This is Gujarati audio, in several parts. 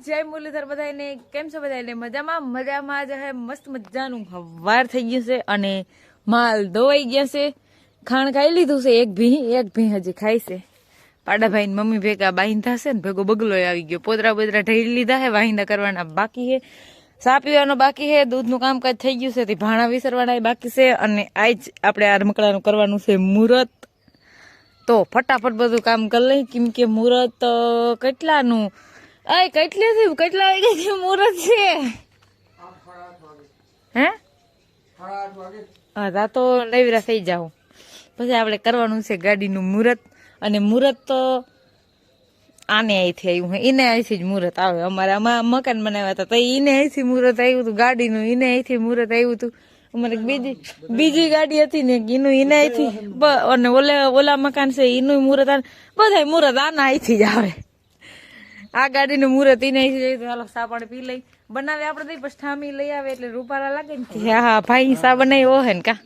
જય મુરલીધર બધાને કેમ છો બધાને મજામાં મજામાં જ હે મસ્ત મજાનું હવાર થઈ ગયું છે અને માલ ધોવાઈ ગયા છે ખાણ ખાઈ લીધું છે એક ભી હજી ખાઈ છે પાડાભાઈ ને મમ્મી ભેગા બાંધા છે ને ભેગો બગલો આવી ગયો પોદરા બોદરા ઢળી લીધા હે વાહિંદા કરવાના બાકી હે સા પીવાનો બાકી હે દૂધનું કામકાજ થઈ ગયું છે તે ભાણા વિસરવાના બાકી છે અને આજ આપણે આ રમકડાનું કરવાનું છે મુહૂર્ત તો ફટાફટ બધું કામ કરી લઈ કેમ કે મુહૂર્ત કેટલાનું કેટલા વાગે મુહૂર્ત છે હે હા તો નવીરા થઈ જાવ પછી આપણે કરવાનું છે ગાડીનું મુહૂર્ત અને મુહૂર્ત તો આને અહીંથી આવ્યું હે એને અહીંથી જ મુહૂર્ત આવે અમારે આમાં મકાન બનાવ્યા હતા તો એને અહીંથી મુહૂર્ત આવ્યું હતું ગાડીનું એને અહીંથી મુહૂર્ત આવ્યું હતું અમારે બીજી ગાડી હતી ને એનું એને અહીંથી અને ઓલા મકાન છે એનું મુહૂર્ત બધા મુહૂર્ત આના અહીંથી જ આવે આ ગાડીનું મુહૂર્ત એને અહીંથી જાય હાલો સા પાણી પી લઈ બનાવે આપણે દઈ પછી ઠામી લઈ આવે એટલે રૂપારા લાગે ને હા ભાઈ સા બનાવ્યો હે ને કા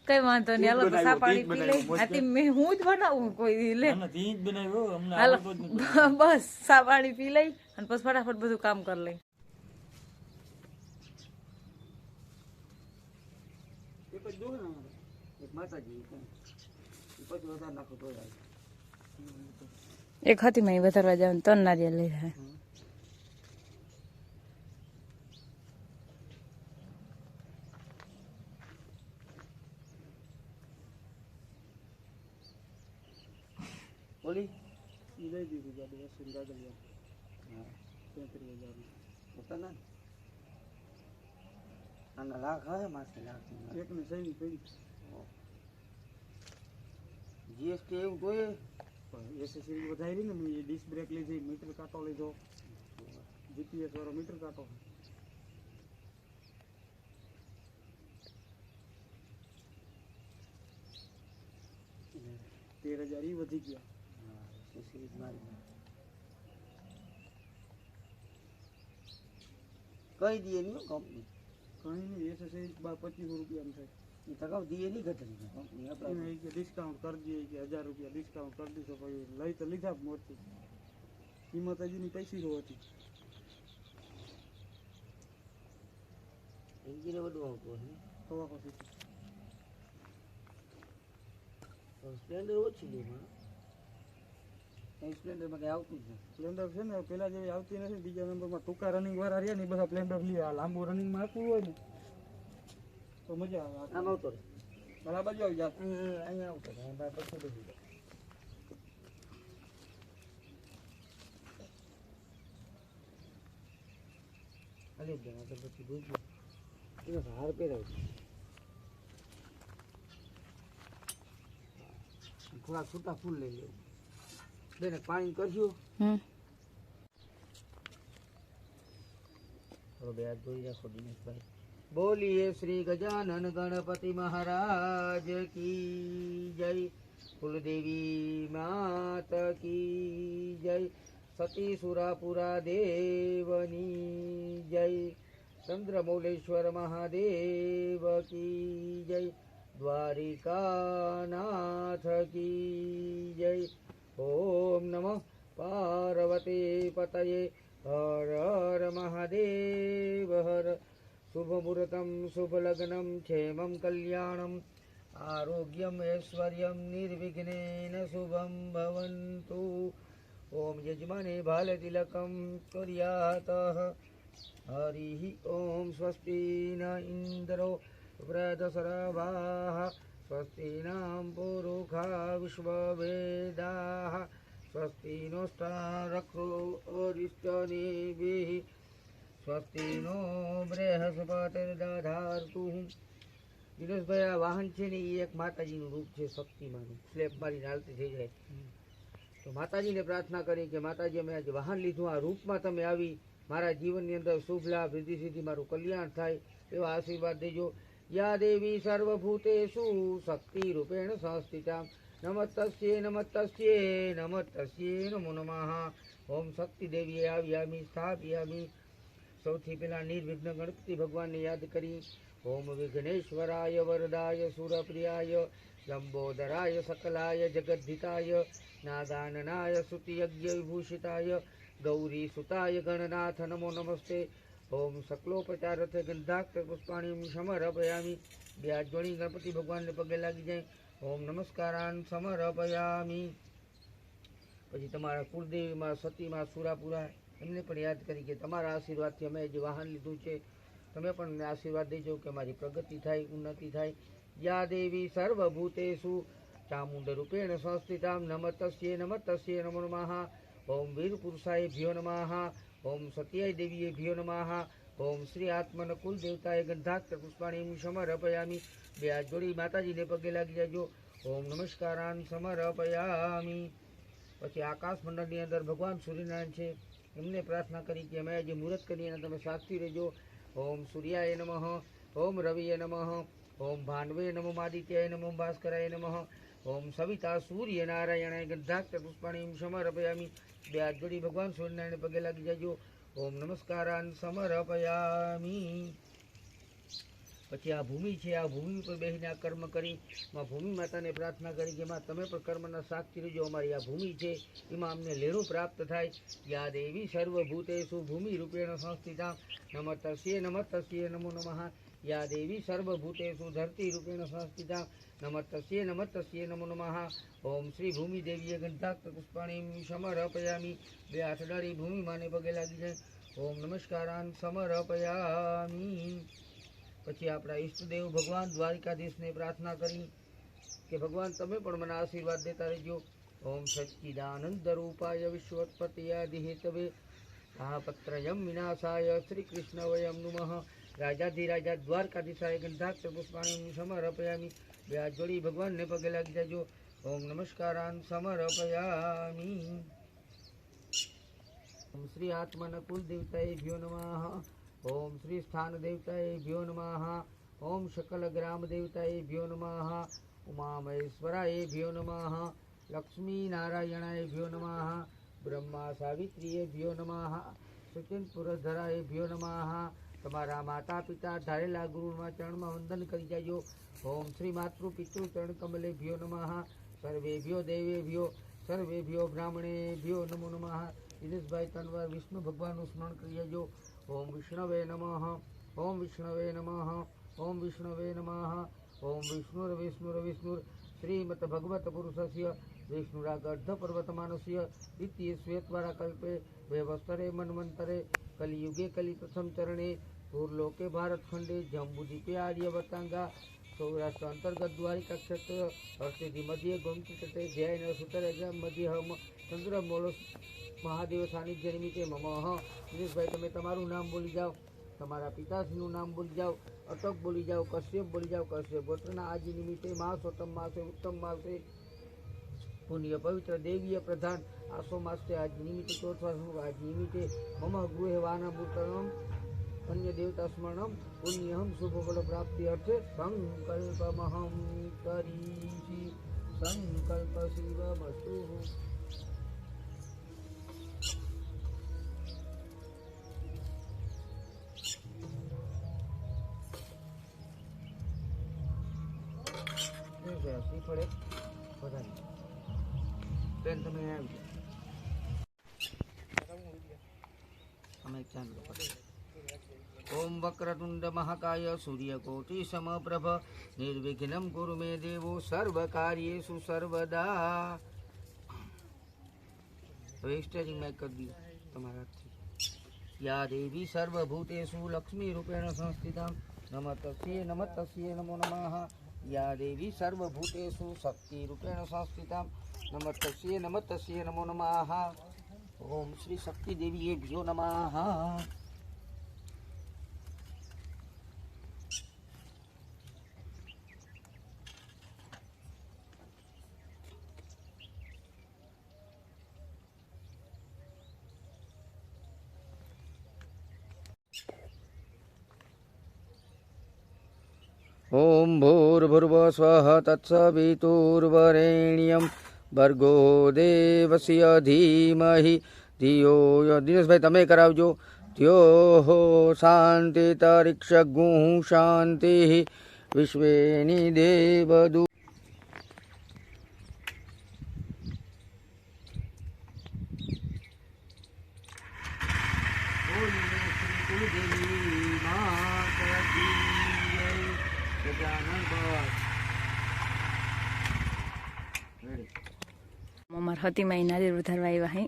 કઈ વાંધો નહીં હાલો સા પાણી પી લઈ આથી મેં હું જ બનાવું કોઈ લે હાલો બસ સા પાણી પી લઈ અને પછી ફટાફટ બધું કામ કરી લઈ એક હતી માં વધારવા જાવ ને 3 નારિયેળ લઈ જાય બોલી લઈ દીધી ગાડી વસુલ ગાડી હા 33,000 પોતાના આના લાખ હે માસે લાખ એકને સહી પડી જીએસટી એવું જોઈએ એસએસસી વધારી ને મેં ડિસ્ક બ્રેક લીધી મીટર કાંટો લીધો જીપીએસ વાળો મીટર કાંટો 13,000 ઈ વધી ગયા કઈ દીએ નહીં કંપની કઈ નહીં એસએસસી 2500 રૂપિયા થાય એ તગાવ દીએ નહીં ઘટે કંપની આપણે ડિસ્કાઉન્ટ કરી દઈએ કે 1000 રૂપિયા ડિસ્કાઉન્ટ કરી દીધો પછી લઈ તો લીધા મોટી કિંમત હજીની પૈસી હતી એન્જિન બધું આવતું હે તો પછી સ્પ્લેન્ડર ઓછી લે સ્પ્લેન્ડર માં કઈ આવતું જ નથી સ્પ્લેન્ડર છે ને પેલા જેવી આવતી નથી બીજા નંબરમાં ટૂંકા રનિંગ વાળા રહ્યા ને બધા સ્પ્લેન્ડર લે આ લાંબુ રનિંગ માં આપવું હોય ને તો મજા આવે આમ આવતો બરાબર જો જા અહીંયા આવતો ભાઈ પછી બધું અલે જણા તો પછી દૂધ એનો હાર પહેરાવ્યો થોડા છૂટા ફૂલ લઈ લેવું બેને પાણી કરશું હવે બે હાથ ધોઈ રાખો દિનેશભાઈ બોલીએ શ્રી ગજાનન ગણપતિ મહારાજ કી જય કુલદેવી માત કી જય સતી સુરાપુરા દેવની જય ચંદ્રમૌલેશ્વર મહાદેવ કી જય દ્વારિકાનાથ કી જય ઓમ નમઃ પાર્વતી પતયે હર હર મહાદેવ હર શુભ મુહૂર્તમ શુભ લગ્નમ ક્ષેમં કલ્યાણમ આરોગ્યમ ઐશ્વર્યમ નિર્વિઘ્નેન શુભમ ભવન્તુ ઓમ યજમાને ભાલતિલકમ કર્યાતઃ હરિ ઓમ સ્વસ્તિ ન ઇન્દ્રો વૃદ્ધસરવાઃ સ્વસ્તિ નામ પુરુષા વિશ્વવેદાઃ સ્વસ્તિ નો સ્ટારક્ષો અરિષ્ટનેમિઃ સ્વસ્તિ નો બૃહસ્પતિર્દધાતુ દિનેશભાઈ આ વાહન છે ને એ એક માતાજીનું રૂપ છે શક્તિમાનું સ્લેબ મારીને હાલતી થઈ જાય તો માતાજીને પ્રાર્થના કરી કે માતાજી અમે આજે વાહન લીધું આ રૂપમાં તમે આવી મારા જીવનની અંદર શુભ લાભ રિદ્ધિ સિદ્ધિ મારું કલ્યાણ થાય એવા આશીર્વાદ દેજો યા દેવી સર્વભૂતેષુ શક્તિ રૂપેણ સંસ્થિતા નમસ્તસ્યે નમસ્તસ્યે નમસ્તસ્યે નમો નમઃ ઓમ શક્તિ દેવીએ આવ્યામી સ્થાપ્યામી સૌથી પહેલા નિર્વિઘ્ન ગણપતિ ભગવાનને યાદ કરી ઓમ વિઘ્નેશ્વરાય વરદાય સુરપ્રિયાય લંબોદરાય સકલાય જગદ્ધિતાય નાગાનનાય સુતિયજ્ઞ વિભૂષિતાય गौरी सुताय गणनाथ नमो नमस्ते। ओम सकलोपचारथ गंधाक्ष पुष्पाणी समर्पयामी। બે હાથ જોડી ગણપતિ ભગવાનને પગે લાગી જાય। ઓમ નમસ્કારાન સમર્પયામી। પછી તમારા કુળદેવીમાં સતીમાં સુરાપુરા એમને પણ યાદ કરી કે તમારા આશીર્વાદથી અમે જે વાહન લીધું છે તમે પણ અમને આશીર્વાદ દેજો કે મારી પ્રગતિ થાય, ઉન્નતિ થાય। યા દેવી સર્વભૂતેષુ ચામુંડ રૂપેણ સંસ્થિતામ નમતસ્યે નમતસ્યે નમો નમઃ। ઓમ વીર પુરુષાય ભ્યો નમઃ। ઓમ સત્યાય દેવીએ ભ્યો નમઃ। ઓમ શ્રી આત્મન કુલ દેવતાએ ગંધાક્ષ પુષ્પાણી સમર્પયામી। બે હાથ જોડી માતાજીને પગે લાગી જાજો। ઓમ નમસ્કારાન સમર્પયામી। પછી આકાશ મંડળની અંદર ભગવાન સૂર્યનારાયણ છે એમને પ્રાર્થના કરી કે અમે જે મુહૂર્ત કરી એના તમે સાક્ષી રહેજો। ઓમ સૂર્યાય નમઃ। ઓમ રવિએ નમઃ। ઓમ ભાન્વે નમઃ। આદિત્યાય નમઃ। ભાસ્કરાય નમઃ। ઓમ સવિતા સૂર્ય નારાયણાય ગંધાક્ષ પુષ્પાણી સમર્પયામી। બે હાથ જોડી ભગવાન સૂર્યનારાયણ પગે લાગી જાજો। ઓમ નમસ્કારાન સમર્પયામી। પછી આ ભૂમિ છે, આ ભૂમિ ઉપર બેસીને આ કર્મ કરી માં ભૂમિ માતાને પ્રાર્થના કરી કે માં તમે પણ કર્મના સાક્ષી રહેજો। અમારી આ ભૂમિ છે એમાં અમને લેણું પ્રાપ્ત થાય। યા દેવી સર્વભૂતેષુ ભૂમિ રૂપેણ સંસ્થિતા નમતસ્યે નમતસ્યે નમો નમઃ। યા દેવી સર્વભૂતેષુ ધરતી રૂપેણ સંસ્થિતા નમતસ્યે નમતસ્યે નમો નમઃ। ઓમ શ્રી ભૂમિ દેવીએ ગંધાક્ષ પુષ્પાણી સમર્પયામી। બે હાથ ડાળી ભૂમિ માને પગે લાગી જાય। ઓમ નમસ્કારાન સમર્પયામી। પછી આપણા ઈષ્ટદેવ ભગવાન દ્વારિકાધીશને પ્રાર્થના કરી કે ભગવાન તમે પણ મને આશીર્વાદ દેતા રહેજો। ઓમ સચ્ચિદાનંદ રૂપાય વિશ્વોત્પત્તિયાદિ હેતવે તાપત્રયમ વિનાશાય શ્રી કૃષ્ણ વયમ નુમઃ। રાજાધિરાજા દ્વારકાધીશાય ગંધાક્ષ પુષ્પાણી સમર્પયામી। બે હાથ જોડી ભગવાનને પગે લાગી જાજો। ઓમ નમસ્કારાન સમર્પયામી। ઓમ શ્રી આત્મન કુલ દેવતાએ ભ્યો નમઃ। ओम श्री स्थान देवताए भ्यो नमः। ओम सकल ग्राम देवताए भ्यो नमः। उमा महेश्वराय भ्यो नमः। लक्ष्मी नारायणाय भ्यो नमः। ब्रह्मा सावित्रीय भ्यो नमः। सचिन पुरधराय भ्यो नमः। તમારા માતા પિતા ધારેલા ગુરુના ચરણમાં વંદન કરી જાજો। ઓમ શ્રી માતૃ પિતૃ ચરણ કમલે ભ્યો નમઃ। સર્વેભ્યો દેવેભ્યો સર્વેભ્યો બ્રાહ્મણેભ્યો નમો નમઃ। દિનેશભાઈ તનવાર વિષ્ણુ ભગવાનનું સ્મરણ કરી જાજો। ओम विष्णवे नमः। ओम विष्णवे नमः। ओम विष्णवे नमः। ओम विष्णुर्विष्णुर्विष्णुर श्रीमद भगवत पुरुषस्य विष्णुरागर्ध पर्वतमानस्य द्वितीय श्वेतवारा कल्पे व्यवस्तरे मन्वन्तरे कलियुगे कलि प्रथम चरणे भूर्लोके भारतखंडे जम्बूद्वीपे आर्यवर्तांगा सौराष्ट्र अंतर्गत द्वारिका क्षेत्र हर्षिधि मध्य गोमती तटे जैन सुतरेज मध्य हम चंद्र मोल મહાદેવ સાનિધ્ય નિમિત્તે મમઃ। દિનેશભાઈ તમે તમારું નામ બોલી જાઓ, તમારા પિતાશ્રીનું નામ બોલી જાઓ, અટક બોલી જાઓ, કશ્યપ બોલી જાઓ। કશ્યપ ગોત્રના આજ નિમિત્તે માસોત્તમ માસે ઉત્તમ માસે પુણ્ય પવિત્ર દેવીય પ્રધાન આસો માસે આજ નિમિત્તે ચોથા આજ નિમિત્તે મમ ગૃહે વાનામૂર્તનમ અન્ય દેવતા સ્મરણમ પુણ્યહમ શુભ ફલ પ્રાપ્તિ અર્થે સંકલ્પમહમ કરીશી। સંકલ્પ શિવમસ્તુ। પડે બધા બેન તમે આવી અમે ચાલુ ओम वक्रतुंड महाकाय सूर्यकोटि समप्रभ निर्विघ्नं कुरु मे देवो सर्वकार्येषु सर्वदा। હવે સ્ટેરિંગ મેક કરી દીધું તમારાથી। યા દેવી સર્વભૂતેષુ લક્ષ્મી રૂપેણ સંસ્થિતા નમતસ્યે નમતસ્યે નમો નમઃ। या देवी सर्वभूतेषु शक्ति रूपेण संस्थिता नमस्तस्ये नमस्तस्ये नमो नमः। ओम श्री शक्ति देवी भ्यो नमः। ओम भूर्भुवः स्वः तत्सवितुर्वरेण्यं भर्गो देवस्य धीमहि धियो यो। दिनेशभाई તમે કરાવજો। ત્યો શાંતિતરિક્ષગું શાંતિ વિશ્વેની દેવદૂ। અમારા હતીમાં નારિયેળ વધારવા આવ્યા હે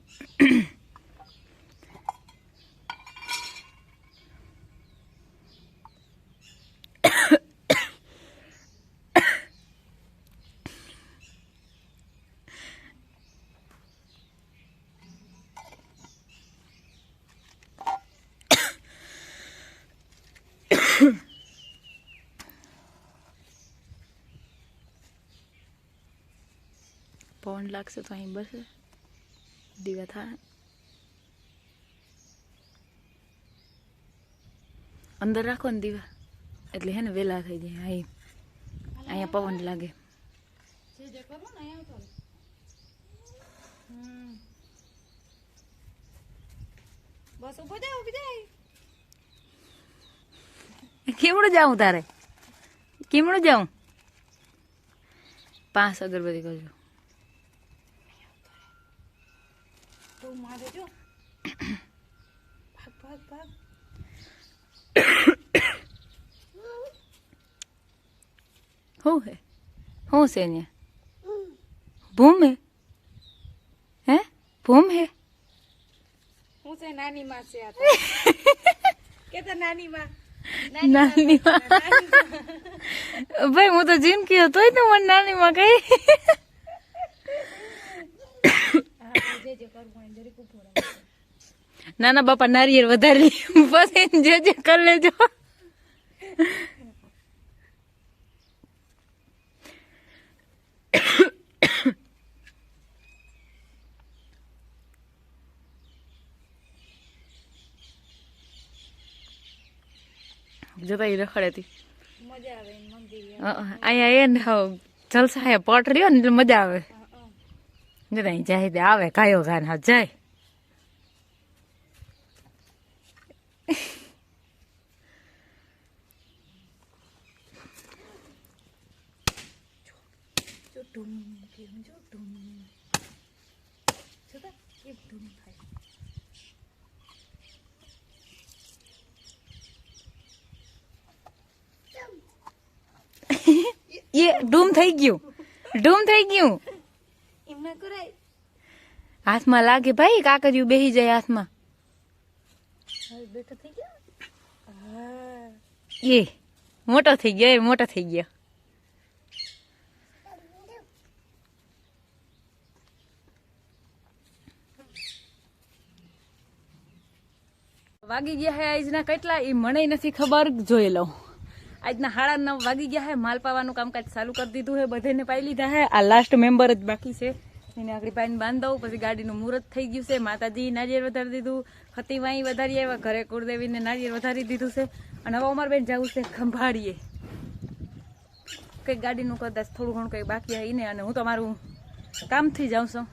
પવન લાગશે તો અહીં બસ દીવા થાય અંદર રાખો ને દીવા એટલે હે ને વેલા થઈ જાય અહીં અહીંયા પવન લાગે બસ ઉભો જાય કેમડું જાઉં તારે કેમડું જાઉં 5 અગરબત્તી કરજો તો મારે જો ભાગ ભાગ ભાગ हो है हो से ने भूम है भूम है હું છે નાની માં છે આ કે તો નાની માં નાની માં ભાઈ હું તો જિંદગી હતો તો મને નાની માં કઈ નાના બાપા નારિયેળ વધારી પછી જે કરી લેજો જતા રખડે હતી મજા આવે મંદિર અહીંયા એ ને જલસા હે પટ રહ્યો ને એટલે મજા આવે જતા જાય આવે કાયો ગાન હા જાય ये डूम થઈ ગયું એમના કરાય હાથમાં લાગે ભાઈ કાકરિયું બેહી જાય હાથમાં બેઠો થઈ ગયો એ મોટો થઈ ગયો વાગી ગયા હે આજના કેટલા એ મને નથી ખબર જોઈ લઉં આજના 9:30 વાગી ગયા હે માલ પાવાનું કામકાજ ચાલુ કરી દીધું હે બધાને પાઈ લીધા હે આ લાસ્ટ મેમ્બર જ બાકી છે એને આગળ પાઈને બાંધ દઉં પછી ગાડીનું મુહૂર્ત થઈ ગયું છે માતાજી નારિયેળ વધારી દીધું ખતી વાઈ વધારી આવ્યા ઘરે કુળદેવીને નારિયેળ વધારી દીધું છે અને હવે અમારે બેન જવું છે ખંભાળીએ કંઈક ગાડીનું કદાચ થોડું ઘણું કંઈક બાકી હોય ને અને હું તો મારું કામથી જાઉં છું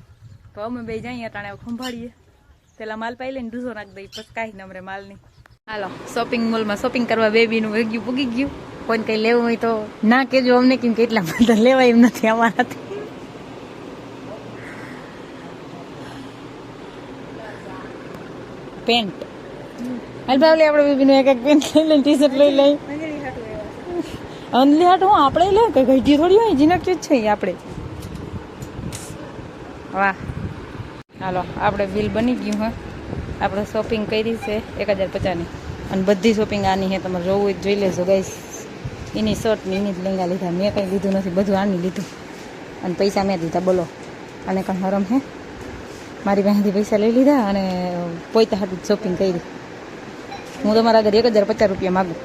તો અમે બે જઈએ અટાણે ખંભાળીએ પેલા માલ પાઈ લઈને ડૂસો નાખી દઈ પછી કાંઈ ને અમારે માલ નહીં હાલો શોપિંગ મોલમાં શોપિંગ કરવા બેબીનું વેગ્યું પૂગી ગયું કોઈને કંઈ લેવું હોય તો ના કેજો અમને કેમ કે એટલા બધા લેવાય એમ નથી અમારાથી પેન્ટ હાલ ભાવલી આપણે બેબીનું એક પેન્ટ લઈ લઈને ટી શર્ટ લઈ લઈ અંધલી હાટ હું આપણે લે કઈ ઘટી થોડી હોય જીનક ચીજ છે આપણે વાહ હાલો આપણે બિલ બની ગયું હા આપણે શોપિંગ કરી છે 1050ની અને બધી શોપિંગ આની છે તમારે જોવું હોય જોઈ લેજો ગાઈસ એની શર્ટ ને એની જ લેંગા લીધા મેં કંઈ લીધું નથી બધું આની લીધું અને પૈસા મેં દીધા બોલો અને કંઈ હરમ હે મારી પાસેથી પૈસા લઈ લીધા અને પોઈતા હાટું શોપિંગ કરી હું તમારા આગળ 1050 રૂપિયા માગું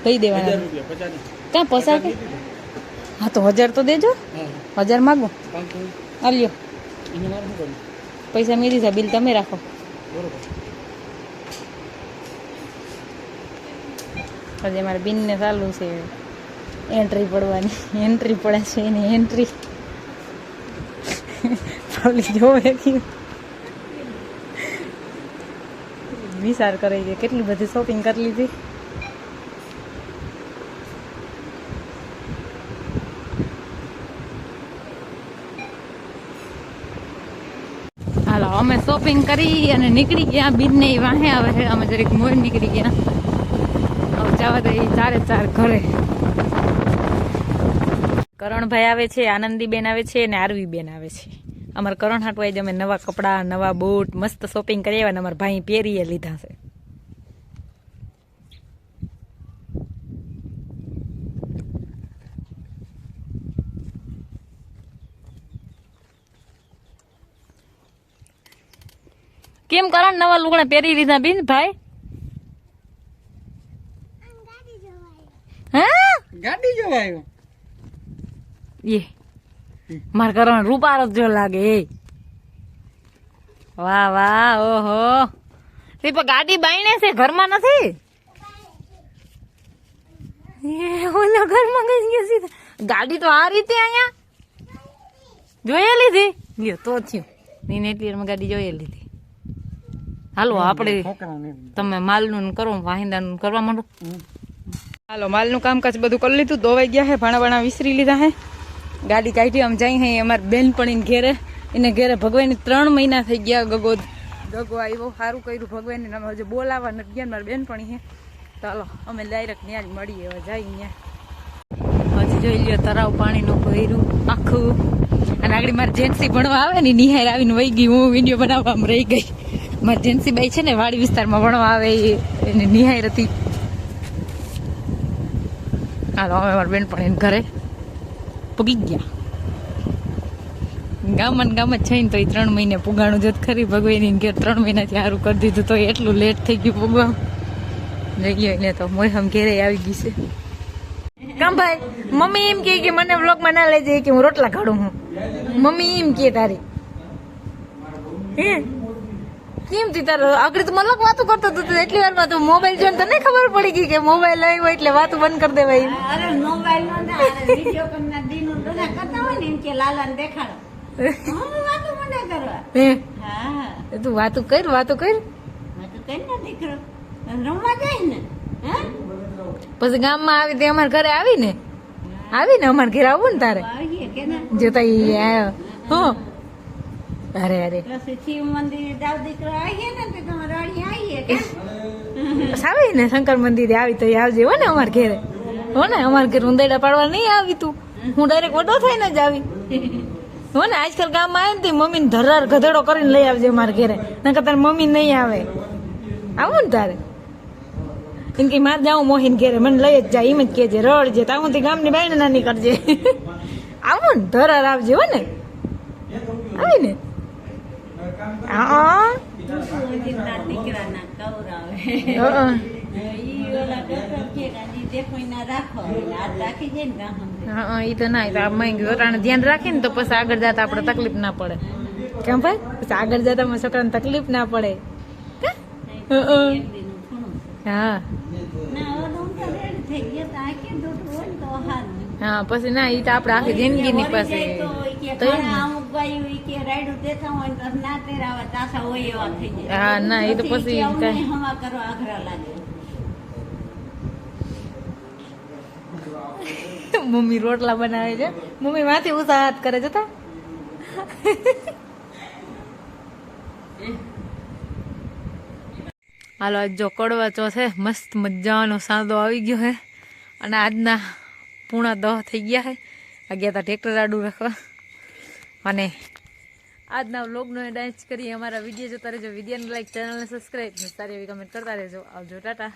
કઈ દેવાના ક્યાં પૈસા કે હા તો 1000 તો દેજો 1000 માગું લ્યો પૈસા મેં દીધા બિલ તમે રાખો હજી મારે બિનને ચાલુ છે એન્ટ્રી પડવાની એન્ટ્રી પડે છે એની એન્ટ્રી જોવે વિચાર કરે છે કેટલી બધી શોપિંગ કરી લીધી હાલો અમે શોપિંગ કરી અને નીકળી ગયા બિનને વાહે આવે છે અમે જરીક મોર નીકળી ગયા હવે જવા દે 4 ઘરે કરણભાઈ આવે છે આનંદીબેન આવે છે અને આરવીબેન આવે છે અમારા કરણ હાટવા જ અમે નવા કપડાં નવા બૂટ મસ્ત શોપિંગ કરી આવ્યા ને અમારા ભાઈ પહેરીએ લીધા છે. કેમ કરણ નવા લુગડા પહેરી લીધા બેન ભાઈ? હા ગાડી જોવા આવ્યો. એ મારા કરણ રૂપારો જો લાગે એ. વાહ વાહ ઓહો તે પણ ગાડી બાઈને છે ઘરમાં નથી. એ ઓલા ઘરમાં ગઈ ગયા સીધા. ગાડી તો આ રીતે અહીંયા જોઈ લીધી લ્યો તો થયું નીને એટલી ગાડી જોઈ લીધી. હાલો આપણે તમે માલનું કરો વાહિંદાનું કરવા માંડો. હાલો માલનું કામકાજ બધું કરી લીધું ધોવાઈ ગયા હે ભાણા ભાણા વિસરી લીધા હે ગાડી કાઢી આમ જાય હે અમારી બેનપણીને ઘેરે એને ઘેરે ભગવાનને 3 મહિના થઈ ગયા ગગો આવ્યો સારું કર્યું ભગવાનને અમે હજુ બોલાવા નથી ગયા મારી બેનપણી હે. ચાલો અમે ડાયરેક્ટ ત્યાં જ મળીએ હવે જાય ત્યાં હજી જોઈ લ્યો તરાવ પાણીનું ભર્યું આખું અને આગળ મારી જેન્સી ભણવા આવે ને નિહાર આવીને વહી ગઈ હું વિડીયો બનાવવામાં રહી ગઈ. મારી જેન્સી બાઈ છે ને વાડી વિસ્તારમાં ભણવા આવે એને નિહાર હતી. હાલો અમે મારી બેનપણીને ઘરે પૂગી ગયા. ગામ જ છે ને તો એ 3 મહિને પુગાણું જોત ખરી ભગવાની ઘેર 3 મહિનાથી સારું કરી દીધું તો એટલું લેટ થઈ ગયું પુગવા જઈ ગયો ને તો મોહમ ઘેરે આવી ગઈ છે. કામ ભાઈ મમ્મી એમ કે મને વ્લોગમાં ના લઈ જાય કે હું રોટલા કાઢું હું. મમ્મી એમ કે તારી હે કેમ તી તારો આગળ તો મલક વાતો કરતો હતો એટલી વારમાં તો મોબાઈલ જોઈને તને ખબર પડી ગઈ કે મોબાઈલ આવ્યો એટલે વાતો બંધ કરી દેવાય. અરે મોબાઈલ નો ના વિડિયો કોલના દીનું બધા કરતા હોય ને એમ કે લાલાને દેખાડો હું વાતો મને કરવા. હે હા તું વાતો કર વાતો કઈ ના દીકરો રમવા જાય ને. હે પછી ગામમાં આવી તે અમારા ઘરે આવીને અમારા ઘરે આવું ને તારે આવીએ કે ના જોતા ઈ આવ્યો હો. અરે પછી શિવ મંદિર દાવ દીકરો આવીએ ને તો તમે રડી આવીએ કે સાવી ને શંકર મંદિરે આવી તો આવજે હો ને અમારા ઘરે હો ને અમારા ઘરે ઉંદેડા પાડવા નહીં આવી તું હું ડાયરેક્ટ વડો થઈને જ આવી હો ને. આજકાલ ગામમાં આવે ને તે મમ્મીને ધરાર ગધેડો કરીને લઈ આવજે મારા ઘરે નકર તારે મમ્મી નહીં આવે આવું ને તારે એમ કે મારે જાઉં મોહીન ઘેરે મને લઈ જ જાય એમ જ કહેજે રડજે તાવું તે ગામની બાઈને નાની કરજે આવું ને ધરાર આવજે હો ને આવી ને. હા દીકરાના કવરાવે ઈ ઓલા ડોક્ટર કે ગાડી દેખો ના રાખો હાથ રાખી જાય ને ગામ. હા એ તો ના છોકરાને ધ્યાન રાખીને તો પછી આગળ જતા આપણે તકલીફ ના પડે. કેમ ભાઈ પછી આગળ જતા છોકરાને તકલીફ ના પડે. હા હા પછી ના એ તો આપણે આખી જિંદગીની પાસે હા ના એ તો પછી મમ્મી રોટલા બનાવે છે મમ્મી માંથી ઉત્સાહત કરે છે. હાલો આજ જો કડવા ચોથ છે મસ્ત મજાનો સાંદો આવી ગયો છે અને આજના 9:30 થઈ ગયા છે. આ ગયા તા ટ્રેક્ટર આડું રાખવા અને આજના વ્લોગનો ડાન્સ કરી અમારા વિડીયો જોતા રહેજો. વિડીયોને લાઈક ચેનલને સબસ્ક્રાઈબ સારી એવી કમેન્ટ કરતા રહેજો. આવજો ટાટા.